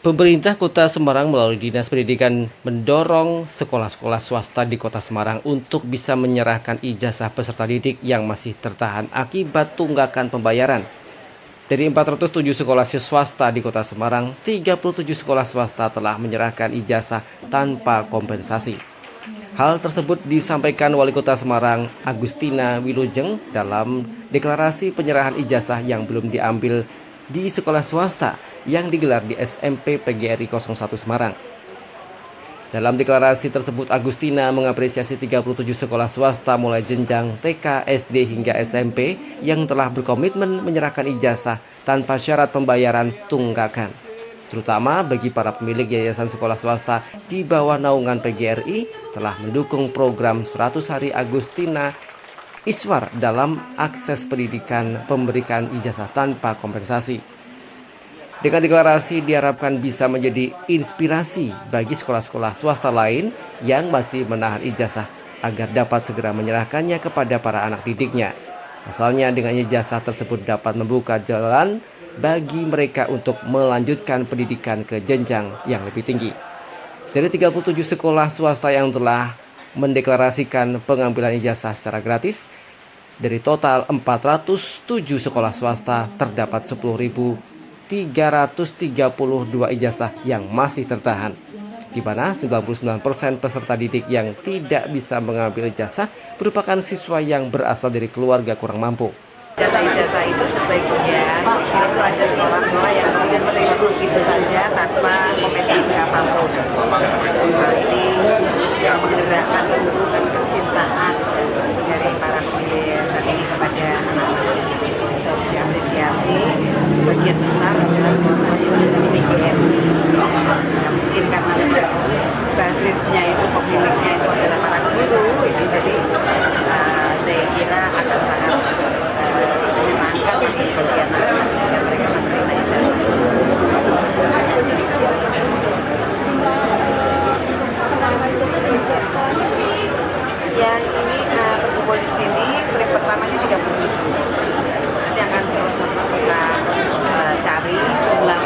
Pemerintah Kota Semarang melalui Dinas Pendidikan mendorong sekolah-sekolah swasta di Kota Semarang untuk bisa menyerahkan ijazah peserta didik yang masih tertahan akibat tunggakan pembayaran. Dari 407 sekolah swasta di Kota Semarang, 37 sekolah swasta telah menyerahkan ijazah tanpa kompensasi. Hal tersebut disampaikan Wali Kota Semarang, Agustina Wilujeng, dalam deklarasi penyerahan ijazah yang belum diambil di sekolah swasta yang digelar di SMP PGRI 01 Semarang. Dalam deklarasi tersebut, Agustina mengapresiasi 37 sekolah swasta mulai jenjang TK, SD hingga SMP yang telah berkomitmen menyerahkan ijazah tanpa syarat pembayaran tunggakan, terutama bagi para pemilik yayasan sekolah swasta di bawah naungan PGRI telah mendukung program 100 hari Agustina Iswar dalam akses pendidikan pemberikan ijazah tanpa kompensasi. Dengan deklarasi diharapkan bisa menjadi inspirasi bagi sekolah-sekolah swasta lain yang masih menahan ijazah agar dapat segera menyerahkannya kepada para anak didiknya. Pasalnya dengan ijazah tersebut dapat membuka jalan bagi mereka untuk melanjutkan pendidikan ke jenjang yang lebih tinggi. Dari 37 sekolah swasta yang telah mendeklarasikan pengambilan ijazah secara gratis, dari total 407 sekolah swasta terdapat 10.332 ijazah yang masih tertahan, di mana 99% peserta didik yang tidak bisa mengambil ijazah merupakan siswa yang berasal dari keluarga kurang mampu. Ijazah itu sebaiknya itu ada sekolah-sekolah yang kemudian menerima begitu saja tanpa kompensasi apapun. Hal ini yang menggerakkan tentu kecintaan dari para pemilik yayasan ini kepada anak-anak. Kita harus diapresiasi. Sebagian besar adalah sekolah yang memiliki PGRI. Nah, mungkin karena basisnya itu pemiliknya itu adalah para guru, ini jadi saya kira akan sangat menyenangkan bagi sebagian anak jika mereka menerima ijazah. Yang ini terkumpul di sini, trip pertamanya 37. Nanti akan terus kita cari jumlah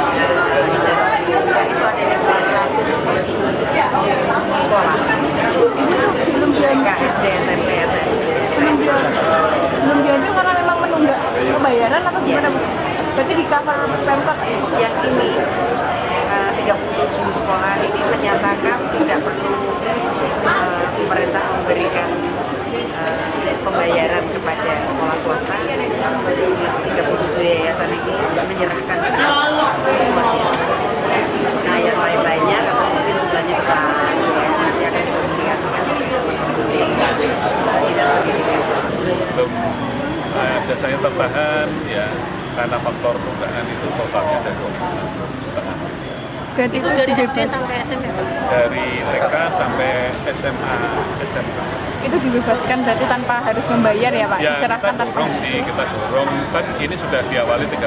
ijazah juga itu ada yang 407 sekolah. TK, SD, SMP, belum diambil karena memang menunggak pembayaran atau gimana Bu? Berarti di cover Pemkot yang ini 37 sekolah ini menyatakan tidak perlu pemerintah memberikan pembayaran kepada sekolah swasta. 37 yayasan ini menyerahkan nah yang lain-lainnya karena mungkin jumlahnya besar ya, nanti akan dikomunikasikan dinas pendidikan. Belum jasa yang tertahan ya karena faktor tunggakan itu totalnya dari 2,5. berarti Itu dari SD sampai SMP Pak? Dari TK sampai SMA, SMK. itu dibebaskan berarti tanpa harus membayar ya Pak? Ya kita Diserahkan tanpa dorong sih, kita dorong. Kan ini sudah diawali 37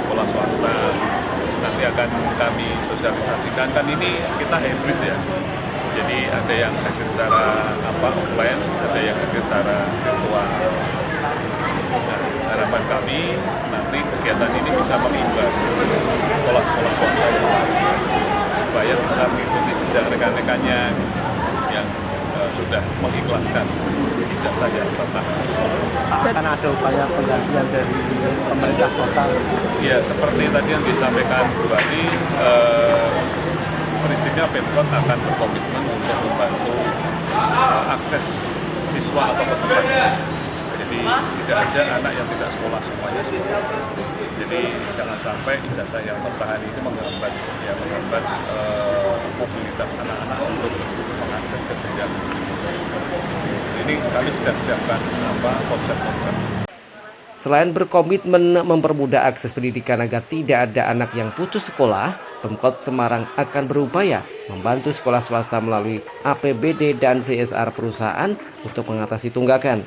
sekolah swasta. Nanti akan kami sosialisasikan, kan ini kita hybrid ya. Jadi ada yang hadir secara offline, ada yang hadir secara virtual. Nah, harapan kami nanti kegiatan ini bisa mengimbas sekolah-sekolah swasta yang lain supaya bisa mengikuti jejak rekan-rekannya yang sudah mengikhlaskan ijazah yang tertahan. Akan ada upaya penggantian dari pemerintah kota. Ya, seperti tadi yang disampaikan Bu Wati, prinsipnya Pemkot akan berkomitmen untuk membantu akses siswa atau peserta. Jadi tidak ada anak yang tidak sekolah, semuanya sekolah. Jadi jangan sampai ijazah yang tertahan ini menghambat mobilitas anak-anak untuk mengakses ke jenjang. Ini kami sudah siapkan konsep-konsep. Selain berkomitmen mempermudah akses pendidikan agar tidak ada anak yang putus sekolah, Pemkot Semarang akan berupaya membantu sekolah swasta melalui APBD dan CSR perusahaan untuk mengatasi tunggakan.